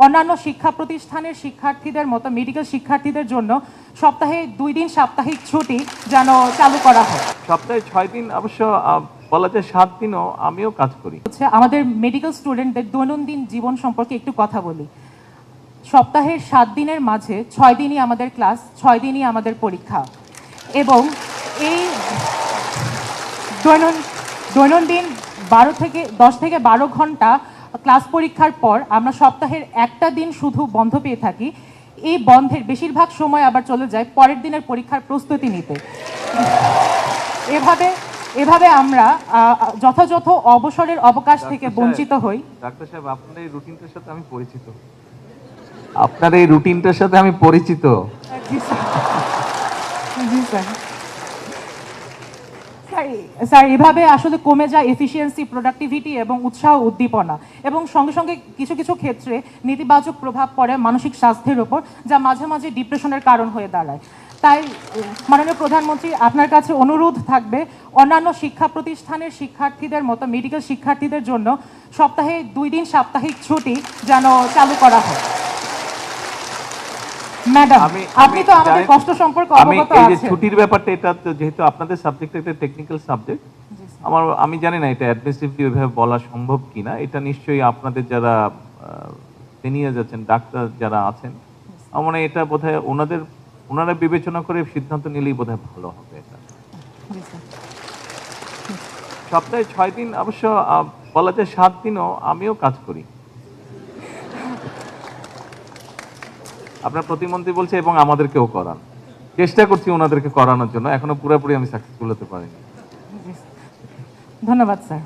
অন্যান্য শিক্ষা প্রতিষ্ঠানের শিক্ষার্থীদের মতো মেডিকেল শিক্ষার্থীদের জন্য সপ্তাহে 2 দিন সাপ্তাহিক ছুটি যেন চালু করা হয়। সপ্তাহে 6 দিন, অবশ্য বলা যায় 7 দিনও আমিও কাজ করি। আমাদের মেডিকেল স্টুডেন্টদের দৈনন্দিন জীবন সম্পর্কে একটু কথা বলি। সপ্তাহের 7 দিনের মাঝে 6 দিনই আমাদের ক্লাস, 6 দিনই আমাদের পরীক্ষা, এবং এই দৈনন্দিন 10 থেকে 12 ঘন্টা ক্লাস পরীক্ষার পর আমরা সপ্তাহের একটা দিন শুধু বন্ধ পেয়ে থাকি। এই বন্ধের বেশিরভাগ সময় আবার চলে যায় পরের দিনের পরীক্ষার প্রস্তুতি নিতে। এভাবে আমরা যথাযথ অবসরের অবকাশ থেকে বঞ্চিত হই। ডাক্তার সাহেব, আপনার এই রুটিনটার সাথে আমি পরিচিত। আপনার এই রুটিনটার সাথে আমি পরিচিত। জি স্যার। স্যার, এভাবে আসলে কমে যায় এফিসিয়েন্সি, প্রোডাক্টিভিটি এবং উৎসাহ উদ্দীপনা, এবং সঙ্গে সঙ্গে কিছু কিছু ক্ষেত্রে নেতিবাচক প্রভাব পড়ে মানসিক স্বাস্থ্যের ওপর, যা মাঝে মাঝে ডিপ্রেশনের কারণ হয়ে দাঁড়ায়। তাই মাননীয় প্রধানমন্ত্রী, আপনার কাছে অনুরোধ থাকবে অন্যান্য শিক্ষা প্রতিষ্ঠানের শিক্ষার্থীদের মতো মেডিকেল শিক্ষার্থীদের জন্য সপ্তাহে 2 দিন সাপ্তাহিক ছুটি যেন চালু করা হয়। ম্যাডাম, আপনি তো আমাদের কষ্ট সম্পর্কে অবগত আছেন। এই যে ছুটির ব্যাপারটা, এটা তো যেহেতু আপনাদের সাবজেক্ট একটা টেকনিক্যাল সাবজেক্ট, আমি জানি না এটা অ্যাডমিনিস্ট্রেটিভলি ওইভাবে বলা সম্ভব কিনা। এটা নিশ্চয়ই আপনাদের যারা সিনিয়র আছেন, ডাক্তার যারা আছেন, আমার মনে হয় এটা বোধহয় ওনারা বিবেচনা করে সিদ্ধান্ত নিলেই বোধহয় ভালো হবে। এটা সপ্তাহে 6 দিন, অবশ্য বলা যায় 7 দিনও আমিও কাজ করি। আপনার প্রতিমন্ত্রী বলছে এবং আমাদেরকেও করান, চেষ্টা করছি ওনাদেরকে করানোর জন্য, এখনো পুরোপুরি আমি সাকসেসফুল হতে পারিনি। ধন্যবাদ স্যার।